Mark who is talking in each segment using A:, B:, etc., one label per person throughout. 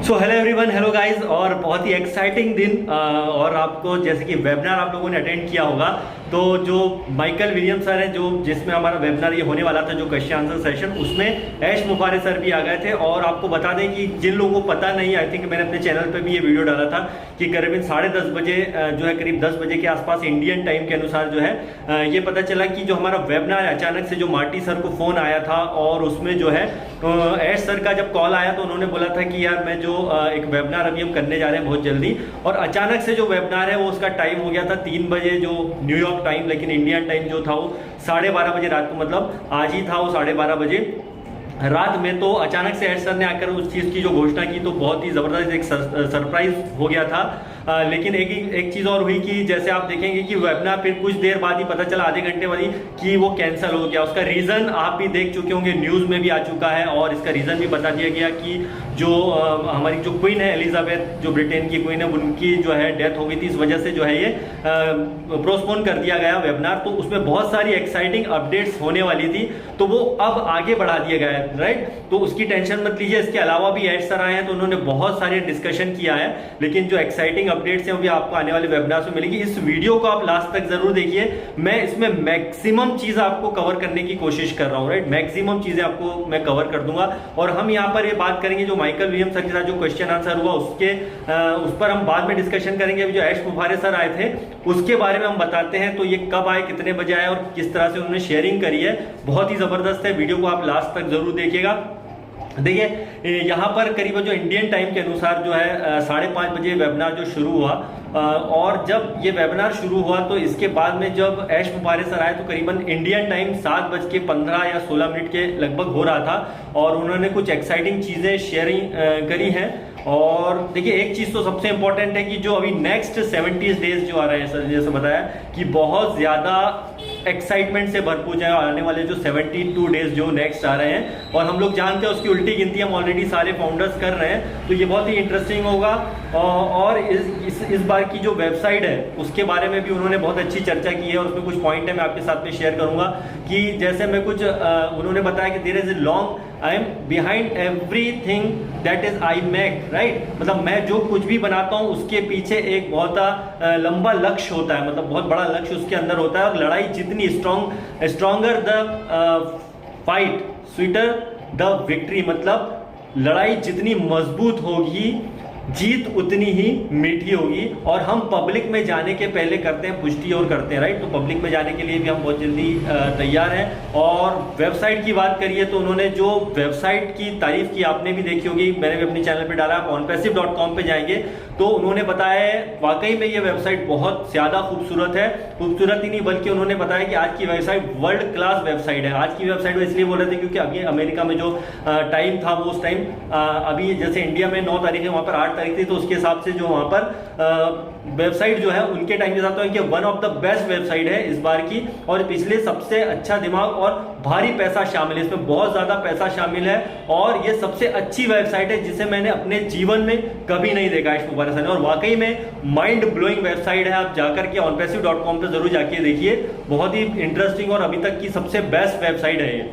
A: So hello everyone, hello guys. और बहुत ही exciting दिन और आपको जैसे कि वेबिनार आप लोगों ने अटेंड किया होगा, तो जो माइकल विलियम्स सर हैं, जो जिसमें हमारा वेबिनार ये होने वाला था, जो क्वेश्चन आंसर सेशन, उसमें ऐश मुफारे सर भी आ गए थे। और आपको बता दें कि जिन लोगों को पता नहीं, आई थिंक मैंने अपने चैनल पे भी ये वीडियो डाला था कि करीबन 10:30 बजे जो है, करीब 10 बजे के आसपास इंडियन टाइम के अनुसार जो है ये पता चला कि जो हमारा वेबिनार है, अचानक से जो मार्टी सर को फोन आया था और उसमें जो है ऐश सर का जब कॉल आया तो उन्होंने बोला था कि यार मैं जो एक वेबिनार अभी हम करने जा रहे हैं बहुत जल्दी, और अचानक से जो वेबिनार है वो उसका टाइम हो गया था 3 बजे जो न्यूयॉर्क टाइम, लेकिन इंडियन टाइम जो था वो 12:30 बजे रात को, मतलब आज ही था वो 12:30 बजे रात में। तो अचानक से ऐश सर ने आकर उस चीज़ की जो घोषणा की तो बहुत ही ज़बरदस्त एक सरप्राइज हो गया था। लेकिन एक चीज़ और हुई कि जैसे आप देखेंगे कि वेबिनार फिर कुछ देर बाद ही पता चला, आधे घंटे बाद ही, कि वो कैंसिल हो गया। उसका रीज़न आप भी देख चुके होंगे, न्यूज़ में भी आ चुका है, और इसका रीज़न भी बता दिया गया कि जो हमारी जो क्वीन है एलिजाबेथ, जो ब्रिटेन की क्वीन है, उनकी जो है डेथ हो गई थी। इस वजह से जो है ये प्रोस्पोन कर दिया गया वेबिनार। तो उसमें बहुत सारी एक्साइटिंग अपडेट्स होने वाली थी, तो वो अब आगे बढ़ा दिया गया है, राइट। तो उसकी टेंशन मत लीजिए। इसके अलावा भी ऐश सर आए हैं तो उन्होंने बहुत सारे डिस्कशन किया है, लेकिन जो एक्साइटिंग अपडेट्स हैं वो भी आपको आने वाले वेबिनार में मिलेगी। इस वीडियो को आप लास्ट तक जरूर देखिए। मैं इसमें मैक्सिमम चीज आपको कवर करने की कोशिश कर रहा हूं, राइट। मैक्सिमम चीजें आपको मैं कवर कर दूंगा। और हम यहां पर ये बात करेंगे जो माइकल विलियम्स सर के साथ जो क्वेश्चन आंसर हुआ उस पर हम बाद में डिस्कशन करेंगे। अभी जो ऐश मुफारे सर आए थे उसके बारे में हम बताते हैं, तो ये कब आए, कितने बजे आए और किस तरह से उन्होंने शेयरिंग करी है। बहुत ही जबरदस्त है, वीडियो को आप लास्ट तक जरूर देखिएगा। देखिए यहाँ पर करीब जो इंडियन टाइम के अनुसार जो है 5:30 बजे वेबिनार जो शुरू हुआ, और जब ये वेबिनार शुरू हुआ तो इसके बाद में जब ऐश मुफारे सर आए तो करीबन इंडियन टाइम 7:15 या 16 मिनट के लगभग हो रहा था, और उन्होंने कुछ एक्साइटिंग चीज़ें शेयरिंग करी हैं। और देखिए एक चीज़ तो सबसे इंपॉर्टेंट है कि जो अभी नेक्स्ट 70 डेज जो आ रहे हैं सर, जैसे बताया कि बहुत ज़्यादा एक्साइटमेंट से भरपूर है आने वाले जो 72 डेज जो नेक्स्ट आ रहे हैं, और हम लोग जानते हैं उसकी उल्टी गिनती हम ऑलरेडी सारे फाउंडर्स कर रहे हैं। तो ये बहुत ही इंटरेस्टिंग होगा। और इस बार की जो वेबसाइट है उसके बारे में भी उन्होंने बहुत अच्छी चर्चा की है, और उसमें कुछ पॉइंट है मैं आपके साथ में शेयर करूंगा। कि जैसे मैं कुछ उन्होंने बताया कि there is a long I am behind everything that is I make, right. मतलब मैं जो कुछ भी बनाता हूं उसके पीछे एक बहुत लंबा लक्ष्य होता है, मतलब बहुत बड़ा लक्ष्य उसके अंदर होता है। और लड़ाई जितनी stronger the fight sweeter the victory, मतलब लड़ाई जितनी मजबूत होगी जीत उतनी ही मीठी होगी। और हम पब्लिक में जाने के पहले करते हैं पुष्टि और करते हैं, राइट। तो पब्लिक में जाने के लिए भी हम बहुत जल्दी तैयार हैं। और वेबसाइट की बात करिए तो उन्होंने जो वेबसाइट की तारीफ की आपने भी देखी होगी, मैंने भी अपने चैनल पे डाला, आप onpassive.com पे जाएंगे तो उन्होंने बताया वाकई में ये वेबसाइट बहुत ज्यादा खूबसूरत है। खूबसूरत ही नहीं बल्कि उन्होंने बताया कि आज की वेबसाइट वर्ल्ड क्लास वेबसाइट है। आज की वेबसाइट इसलिए बोल रहे थे क्योंकि अभी अमेरिका में जो टाइम था वो उस टाइम अभी जैसे इंडिया में 9 तारीख है, वहां पर 8 तारीख थी, तो उसके हिसाब से जो वहां पर वेबसाइट जो है उनके टाइम के साथ तो कि one of the best website है इस बार की। और पिछले सबसे अच्छा दिमाग और भारी पैसा शामिल है, इसमें बहुत ज्यादा पैसा शामिल है, और ये सबसे अच्छी वेबसाइट है जिसे मैंने अपने जीवन में कभी नहीं देखा ऐश मुफारे सर ने। और वाकई में माइंड ब्लोइंग वेबसाइट है, आप जाकर के onpassive.com पे जरूर जाके देखिए। बहुत ही इंटरेस्टिंग और अभी तक की सबसे बेस्ट वेबसाइट है ये।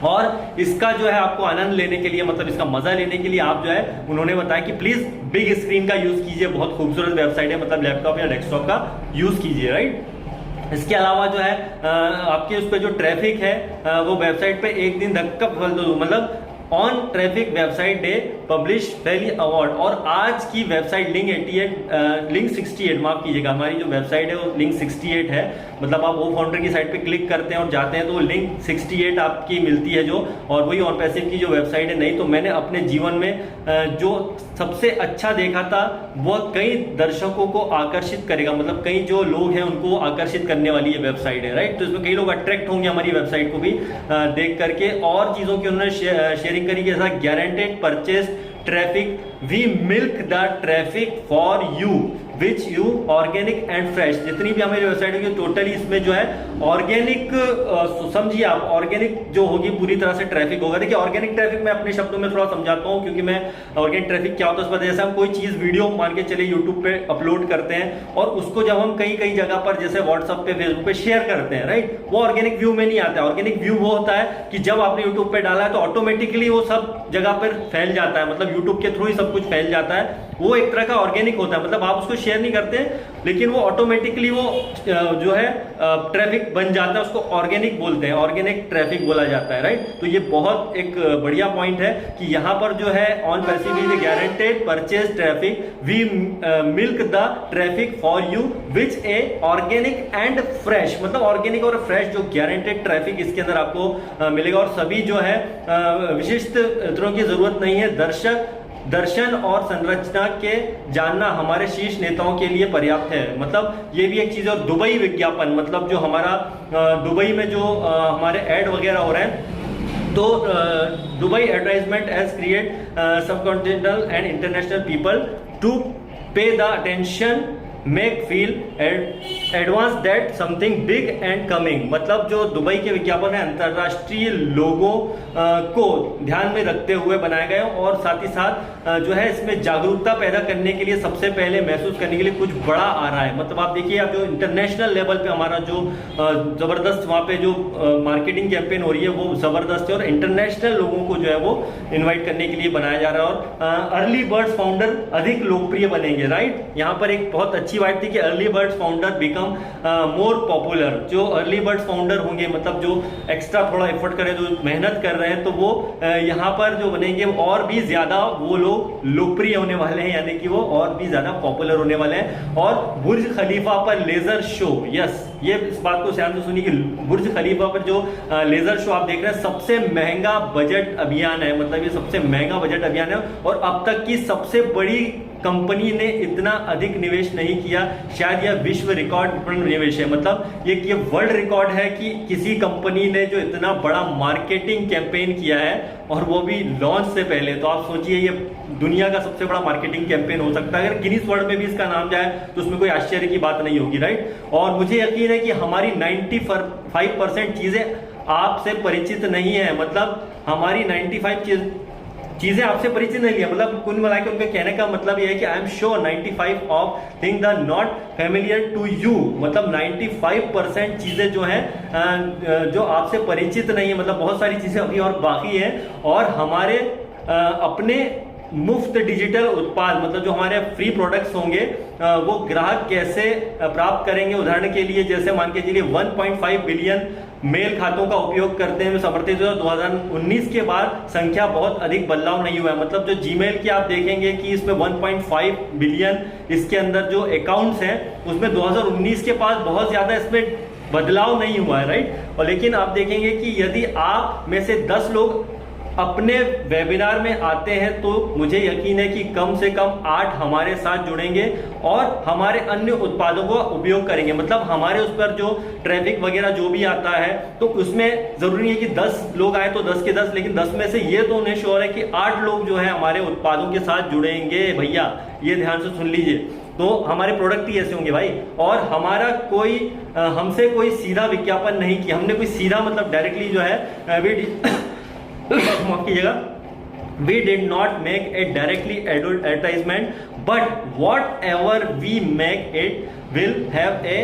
A: और इसका जो है आपको आनंद लेने के लिए, मतलब इसका मजा लेने के लिए आप जो है उन्होंने बताया कि प्लीज बिग स्क्रीन का यूज कीजिए, बहुत खूबसूरत वेबसाइट है, मतलब लैपटॉप या डेस्कटॉप का यूज कीजिए, राइट। इसके अलावा जो है आपके उस पर जो ट्रैफिक है वो वेबसाइट पे एक दिन धक्का मतलब on traffic website day publish valley award. और आज की वेबसाइट लिंक 68 माफ कीजिएगा, हमारी जो वेबसाइट है वो लिंक 68 है। मतलब आप वो फाउंडर की साइट पे क्लिक करते हैं और जाते हैं तो लिंक 68 आपकी मिलती है जो, और वही onpassive की जो वेबसाइट है। नहीं तो मैंने अपने जीवन में जो सबसे अच्छा देखा था वो कई दर्शकों को आकर्षित करेगा, मतलब कई जो लोग हैं उनको आकर्षित करने वाली ये वेबसाइट है, राइट। तो इसमें कई लोग अट्रैक्ट होंगे हमारी वेबसाइट को भी देख करके। और चीजों की उन्होंने शेयरिंग करी, जैसा guaranteed purchase traffic, we milk the traffic for you which you organic and fresh. जितनी भी हमारी वेबसाइट होगी टोटली इसमें जो है ऑर्गेनिक, समझिए आप, ऑर्गेनिक जो होगी पूरी तरह से ट्रैफिक होगा। देखिए ऑर्गेनिक ट्रैफिक मैं अपने शब्दों में थोड़ा समझाता हूं, क्योंकि मैं ऑर्गेनिक ट्रैफिक क्या होता है उस पर, जैसे हम कोई चीज वीडियो मान के चले यूट्यूब पे अपलोड करते हैं और उसको जब हम कई कई जगह पर जैसे व्हाट्सएप पे फेसबुक पे शेयर करते हैं, राइट, वो ऑर्गेनिक व्यू में नहीं आता है। ऑर्गेनिक व्यू वो होता है कि जब आपने यूट्यूब पे डाला है तो ऑटोमेटिकली वो सब जगह पर फैल जाता है, मतलब यूट्यूब के थ्रू ही सब कुछ फैल जाता है। वो एक तरह का ऑर्गेनिक होता है, मतलब आप उसको शेयर नहीं करते लेकिन वो ऑटोमेटिकली वो जो है ट्रैफिक बन जाता है, उसको ऑर्गेनिक बोलते हैं, ऑर्गेनिक ट्रैफिक बोला जाता है, राइट। तो ये बहुत एक बढ़िया पॉइंट है कि यहाँ पर जो है on passive guaranteed purchase traffic, we milk the traffic for you which a organic and fresh, मतलब ऑर्गेनिक और फ्रेश जो गारंटेड ट्रैफिक इसके अंदर आपको मिलेगा। और सभी जो है विशिष्ट तरह की जरूरत नहीं है, दर्शन और संरचना के जानना हमारे शीर्ष नेताओं के लिए पर्याप्त है, मतलब ये भी एक चीज। और दुबई विज्ञापन, मतलब जो हमारा दुबई में जो हमारे ऐड वगैरह हो रहे हैं, तो Dubai advertisement as create subcontinental and international people to pay the attention make feel advance that something big and coming, मतलब जो दुबई के विज्ञापन है अंतरराष्ट्रीय लोगों को ध्यान में रखते हुए बनाए गए और साथ ही साथ जो है इसमें जागरूकता पैदा करने के लिए, सबसे पहले महसूस करने के लिए कुछ बड़ा आ रहा है। मतलब आप देखिए आप जो इंटरनेशनल लेवल पे हमारा जो जबरदस्त वहां पे जो मार्केटिंग कैंपेन हो रही है वो जबरदस्त है और इंटरनेशनल लोगों को जो है वो इन्वाइट करने के लिए बनाया जा रहा है। और अर्ली बर्ड्स फाउंडर अधिक लोकप्रिय बनेंगे, राइट। यहाँ पर एक बहुत अच्छी बात थी कि early birds founder become more popular. जो अर्ली बर्ड्स फाउंडर होंगे, मतलब जो एक्स्ट्रा थोड़ा एफर्ट करें, जो मेहनत कर रहे हैं, तो वो यहाँ पर जो बनेंगे और भी ज्यादा वो लोग लोकप्रिय होने वाले हैं, यानी कि वो और भी ज्यादा पॉपुलर होने वाले हैं। और बुर्ज खलीफा पर लेजर शो, यस, ये इस बात को ध्यान से सुनिए कि बुर्ज खलीफा पर जो लेजर शो आप देख रहे हैं सबसे महंगा बजट अभियान है, मतलब ये सबसे महंगा बजट अभियान है और अब तक की सबसे बड़ी कंपनी ने इतना अधिक निवेश नहीं किया, शायद यह विश्व रिकॉर्ड निवेश है। मतलब ये वर्ल्ड रिकॉर्ड है कि किसी कंपनी ने जो इतना बड़ा मार्केटिंग कैंपेन किया है और वो भी लॉन्च से पहले। तो आप सोचिए ये दुनिया का सबसे बड़ा मार्केटिंग कैंपेन हो सकता है। अगर गिनीज वर्ल्ड में भी इसका नाम जाए तो उसमें कोई आश्चर्य की बात नहीं होगी, राइट। और मुझे यकीन है कि हमारी 95% चीजें आपसे परिचित नहीं है, मतलब हमारी 95 चीजें आपसे परिचित नहीं है। मतलब कुल मिला के उनके कहने का मतलब यह है कि I am sure 95 of thing the not familiar to you, मतलब 95% चीजें जो हैं जो आपसे परिचित नहीं है, मतलब बहुत सारी चीजें अभी और बाकी है। और हमारे अपने मुफ्त डिजिटल उत्पाद, मतलब जो हमारे फ्री प्रोडक्ट्स होंगे वो ग्राहक कैसे प्राप्त करेंगे। उदाहरण के लिए जैसे मान के चलिए 1.5 बिलियन मेल खातों का उपयोग करते हैं समर्थित। 2019 के बाद संख्या बहुत अधिक बदलाव नहीं हुआ है, मतलब जो जीमेल की आप देखेंगे कि इसमें 1.5 बिलियन इसके अंदर जो अकाउंट्स हैं उसमें 2019 के पास बहुत ज्यादा इसमें बदलाव नहीं हुआ है, राइट। और लेकिन आप देखेंगे कि यदि आप में से 10 लोग अपने वेबिनार में आते हैं तो मुझे यकीन है कि कम से कम 8 हमारे साथ जुड़ेंगे और हमारे अन्य उत्पादों को उपयोग करेंगे। मतलब हमारे उस पर जो ट्रैफिक वगैरह जो भी आता है तो उसमें जरूरी है कि 10 लोग आए तो 10 के 10, लेकिन 10 में से ये तो उन्हें श्योर है कि 8 लोग जो है हमारे उत्पादों के साथ जुड़ेंगे। भैया ये ध्यान से सुन लीजिए, तो हमारे प्रोडक्ट ही ऐसे होंगे भाई। और हमारा कोई हमसे कोई सीधा विज्ञापन नहीं किया हमने, कोई सीधा मतलब डायरेक्टली जो है माफ कीजिएगा, we did not make a directly advertisement, but whatever we make it will have a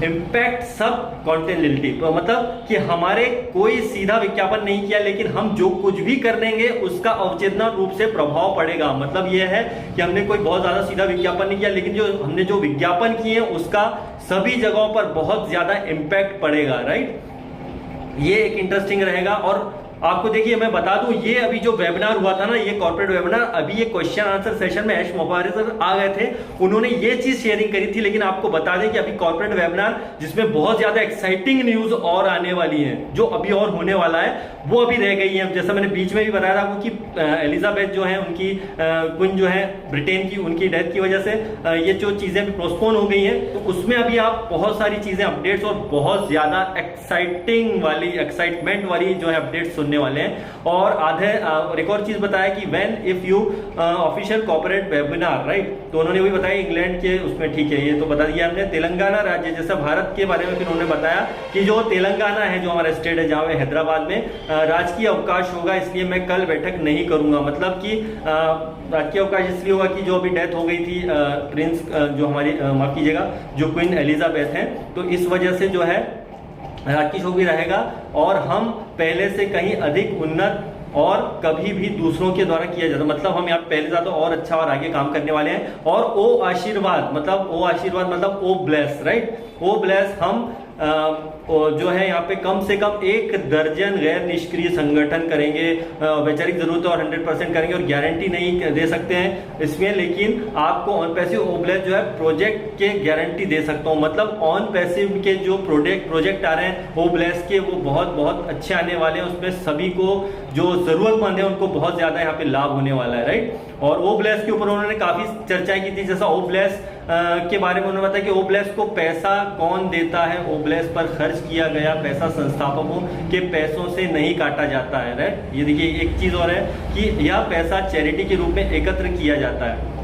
A: impact subcontinentally। तो मतलब कि हमारे कोई सीधा विज्ञापन नहीं किया, लेकिन हम जो कुछ भी कर देंगे उसका अवचेतन रूप से प्रभाव पड़ेगा। मतलब यह है कि हमने कोई बहुत ज्यादा सीधा विज्ञापन नहीं किया, लेकिन जो हमने जो विज्ञापन किए उसका सभी जगहों पर बहुत ज्यादा इम्पैक्ट पड़ेगा, राइट। ये एक इंटरेस्टिंग रहेगा। और आपको देखिए मैं बता दूं, ये अभी जो वेबिनार हुआ था ना, ये कॉर्पोरेट वेबिनार, अभी ये क्वेश्चन आंसर सेशन में ऐश मोबारे सर आ गए थे, उन्होंने ये चीज शेयरिंग करी थी। लेकिन आपको बता दें कि अभी कॉर्पोरेट वेबिनार जिसमें बहुत ज्यादा एक्साइटिंग न्यूज और आने वाली है, जो अभी और होने वाला है, वो अभी रह गई है। जैसा मैंने बीच में भी बताया था आपको कि एलिजाबेथ जो है उनकी कुछ जो है ब्रिटेन की उनकी डेथ की वजह से ये जो चीजें भी पोस्टपोन हो गई हैं, तो उसमें अभी आप बहुत सारी चीजें अपडेट्स और बहुत ज्यादा एक्साइटमेंट वाली जो है अपडेट्स सुनने वाले हैं। और और एक और चीज बताया कि when if you official corporate webinar, right, तो उन्होंने वही बताया इंग्लैंड के उसमें, ठीक है, ये तो बता दिया हमने। तेलंगाना राज्य, जैसा भारत के बारे में फिर उन्होंने बताया कि जो तेलंगाना है, जो हमारा स्टेट है, जहाँ हैदराबाद में राजकीय अवकाश होगा, इसलिए मैं कल बैठक नहीं करूंगा। मतलब कि राजकीय अवकाश इसलिए होगा कि जो अभी डेथ हो गई थी प्रिंस, जो हमारी माफ कीजिएगा, जो क्वीन एलिजाबेथ हैं, तो इस वजह से जो है राजकीय शोक भी रहेगा। और हम पहले से कहीं अधिक उन्नत और कभी भी दूसरों के द्वारा किया जाता, मतलब हम यहाँ पहले ज्यादा और अच्छा और आगे काम करने वाले हैं। और ओ आशीर्वाद मतलब ओ ब्लेस, राइट, ओ ब्लेस, हम जो है यहाँ पे कम से कम 1 दर्जन गैर निष्क्रिय संगठन करेंगे, वैचारिक जरूरत और 100% करेंगे, और गारंटी नहीं दे सकते हैं इसमें, लेकिन आपको ऑन पैसिव ओब्लेस जो है प्रोजेक्ट के गारंटी दे सकता हूँ। मतलब ऑन पैसिव के जो प्रोजेक्ट आ रहे हैं ओब्लेस के, वो बहुत बहुत अच्छे आने वाले हैं। उसमें सभी को जो जरूरतमंद है उनको बहुत ज्यादा यहाँ पे लाभ होने वाला है, राइट। और ओब्लेस के ऊपर उन्होंने काफी चर्चाएं की थी, जैसा ओब्लेस के बारे में उन्होंने बताया कि ओब्लेस को पैसा कौन देता है, ओब्लेस पर खर्च किया गया पैसा संस्थापकों के पैसों से नहीं काटा जाता है, राइट। ये देखिए एक चीज और है कि यह पैसा चैरिटी के रूप में एकत्र किया जाता है।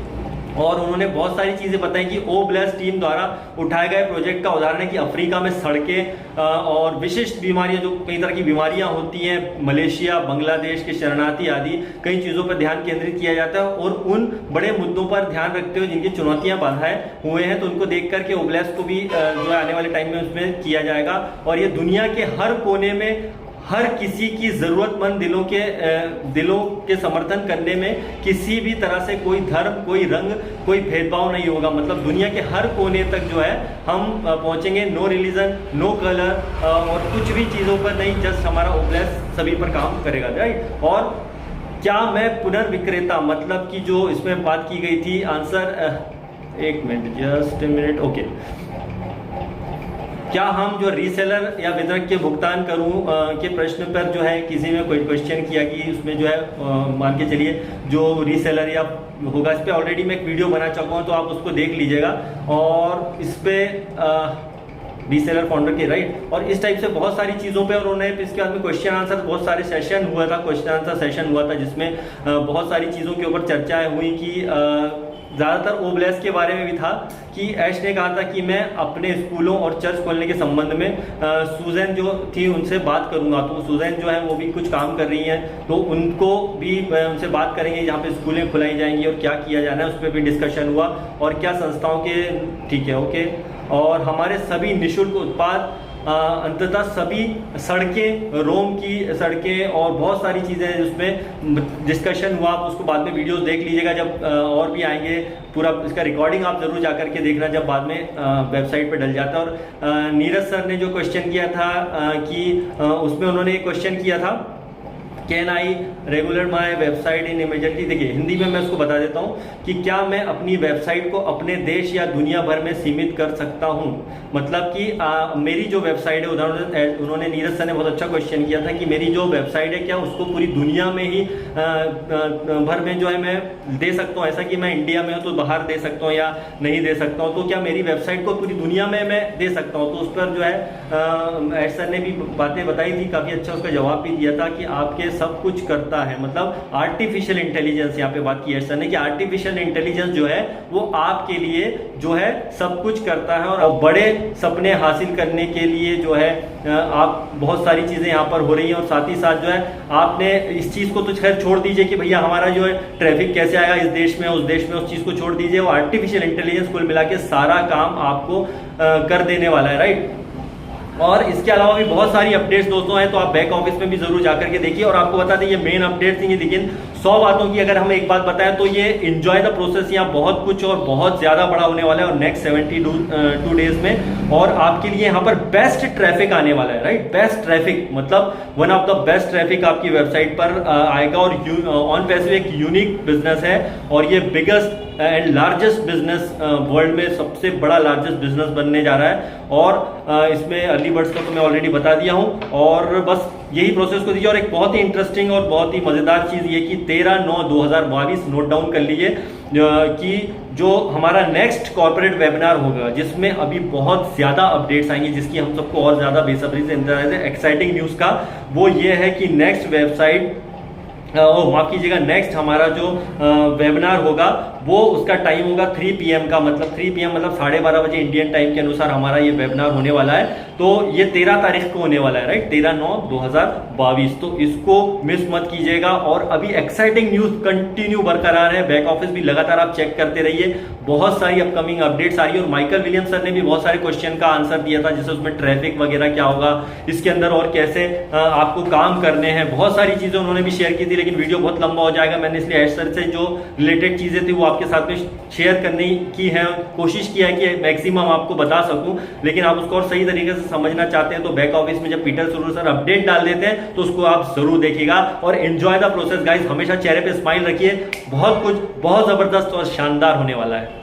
A: और उन्होंने बहुत सारी चीजें बताई कि ओ ब्लेस टीम द्वारा उठाए गए प्रोजेक्ट का उदाहरण है कि अफ्रीका में सड़कें और विशिष्ट बीमारियां, जो कई तरह की बीमारियां होती हैं, मलेशिया, बांग्लादेश के शरणार्थी आदि कई चीजों पर ध्यान केंद्रित किया जाता है। और उन बड़े मुद्दों पर ध्यान रखते हुए जिनकी चुनौतियां बाधाएं हुए हैं, तो उनको देख करके ओ ब्लेस को भी जो है आने वाले टाइम में उसमें किया जाएगा। और ये दुनिया के हर कोने में हर किसी की जरूरतमंद दिलों के समर्थन करने में किसी भी तरह से कोई धर्म, कोई रंग, कोई भेदभाव नहीं होगा। मतलब दुनिया के हर कोने तक जो है हम पहुंचेंगे, नो रिलीजन, नो कलर और कुछ भी चीजों पर नहीं, जस्ट हमारा ओब्लेस सभी पर काम करेगा, राइट। और क्या मैं पुनर्विक्रेता, मतलब कि जो इसमें बात की गई थी, आंसर एक minute, just a minute, okay. क्या हम जो रीसेलर या वितरक के भुगतान करूं के प्रश्न पर जो है किसी में कोई क्वेश्चन किया कि उसमें जो है मान के चलिए जो रीसेलर या होगा, इस पर ऑलरेडी मैं एक वीडियो बना चुका हूं, तो आप उसको देख लीजिएगा। और इस पे रीसेलर फाउंडर के, राइट, और इस टाइप से बहुत सारी चीज़ों पे। और उन्होंने इसके बाद में क्वेश्चन आंसर बहुत सारे सेशन हुआ था, क्वेश्चन आंसर सेशन हुआ था, जिसमें बहुत सारी चीज़ों के ऊपर चर्चाएं हुई कि ज़्यादातर ओब्लेस के बारे में भी था कि ऐश ने कहा था कि मैं अपने स्कूलों और चर्च खोलने के संबंध में सुजैन जो थी उनसे बात करूंगा। तो सुजैन जो है वो भी कुछ काम कर रही हैं, तो उनको भी उनसे बात करेंगे जहाँ पे स्कूलें खुलाई जाएंगी और क्या किया जाना है, उस पर भी डिस्कशन हुआ। और क्या संस्थाओं के, ठीक है, ओके। और हमारे सभी निःशुल्क उत्पाद, अंततः सभी सड़कें, रोम की सड़कें और बहुत सारी चीज़ें हैं जिसमें डिस्कशन हुआ। आप उसको बाद में वीडियोस देख लीजिएगा जब और भी आएंगे, पूरा इसका रिकॉर्डिंग आप जरूर जाकर के देखना जब बाद में वेबसाइट पे डल जाता है। और नीरज सर ने जो क्वेश्चन किया था कि उसमें उन्होंने एक क्वेश्चन किया था, can I regular my website in immediately. देखिए हिंदी में मैं उसको बता देता हूँ कि क्या मैं अपनी वेबसाइट को अपने देश या दुनिया भर में सीमित कर सकता हूँ। मतलब कि मेरी जो वेबसाइट है, उदाहरण उन्होंने नीरज सर ने बहुत अच्छा क्वेश्चन किया था कि मेरी जो वेबसाइट है क्या उसको पूरी दुनिया में ही भर में जो है मैं दे सकता हूँ, ऐसा कि मैं इंडिया में हूँ तो बाहर दे सकता हूँ या नहीं दे सकता हूँ, तो क्या मेरी वेबसाइट को पूरी दुनिया में मैं दे सकता हूँ। तो उस पर जो है एड सर ने भी बातें बताई थी, काफ़ी अच्छा उसका जवाब भी दिया था कि आपके सब कुछ करता है। मतलब आर्टिफिशियल इंटेलिजेंस, यहाँ पे बात की एड सर ने कि आर्टिफिशियल इंटेलिजेंस जो है वो आपके लिए जो है सब कुछ करता है। और बड़े सपने हासिल करने के लिए जो है आप बहुत सारी चीजें यहाँ पर हो रही हैं। और साथ ही साथ जो है आपने इस चीज को तो खैर छोड़ दीजिए कि भैया हमारा जो है ट्रैफिक कैसे आएगा इस देश में उस देश में, उस चीज को छोड़ दीजिए। वो आर्टिफिशियल इंटेलिजेंस कुल मिला के सारा काम आपको कर देने वाला है, राइट। और इसके अलावा भी बहुत सारी अपडेट्स दोस्तों हैं, तो आप बैक ऑफिस में भी जरूर जाकर के देखिए। और आपको बता दें ये मेन अपडेट्स थी, लेकिन 100 बातों की अगर हम एक बात बताएं तो ये एंजॉय द प्रोसेस, यहाँ बहुत कुछ और बहुत ज्यादा बड़ा होने वाला है और नेक्स्ट 72 डेज में। और आपके लिए यहाँ पर बेस्ट ट्रैफिक आने वाला है, राइट। बेस्ट ट्रैफिक मतलब one of the best traffic आपकी वेबसाइट पर आएगा। और ऑन पैसिव एक यूनिक बिजनेस है और ये biggest and largest business world में सबसे बड़ा लार्जेस्ट बिजनेस बनने जा रहा है। और इसमें अर्ली बर्ड्स का तो मैं ऑलरेडी बता दिया हूँ, और बस यही प्रोसेस को दीजिए। और एक बहुत ही इंटरेस्टिंग और बहुत ही मजेदार चीज ये कि 13/9/2022 नोट डाउन कर लीजिए कि जो हमारा नेक्स्ट कॉर्पोरेट वेबिनार होगा, जिसमें अभी बहुत ज्यादा अपडेट्स आएंगे, जिसकी हम सबको और ज्यादा बेसब्री से इंतजार है एक्साइटिंग न्यूज का, वो ये है कि नेक्स्ट वेबसाइट माफ कीजिएगा, नेक्स्ट हमारा जो वेबिनार होगा वो उसका टाइम होगा 3 PM का, मतलब 3 PM मतलब 12:30 बजे इंडियन टाइम के अनुसार हमारा ये वेबिनार होने वाला है। तो ये 13 तारीख को होने वाला है, राइट, 13/9/2022। तो इसको मिस मत कीजिएगा। और अभी एक्साइटिंग न्यूज कंटिन्यू बरकरार है, बैक ऑफिस भी लगातार आप चेक करते रहिए, बहुत सारी अपकमिंग अपडेट्स आ रही है। और माइकल विलियम सर ने भी बहुत सारे क्वेश्चन का आंसर दिया था, जैसे उसमें ट्रैफिक वगैरह क्या होगा इसके अंदर और कैसे आपको काम करने हैं, बहुत सारी चीजें उन्होंने भी शेयर की थी, लेकिन वीडियो बहुत लंबा हो जाएगा। मैंने इसलिए ऐश सर से जो रिलेटेड चीजें थी वो आपके साथ में शेयर करने की है, कोशिश किया है कि मैक्सिमम आपको बता सकूं, लेकिन आप उसको और सही तरीके से समझना चाहते हैं तो बैक ऑफिस में जब पीटर सुरूर सर अपडेट डाल देते हैं तो उसको आप जरूर देखिएगा। और एंजॉय द प्रोसेस गाइस, हमेशा चेहरे पे स्माइल रखिए, बहुत कुछ बहुत जबरदस्त और शानदार होने वाला है।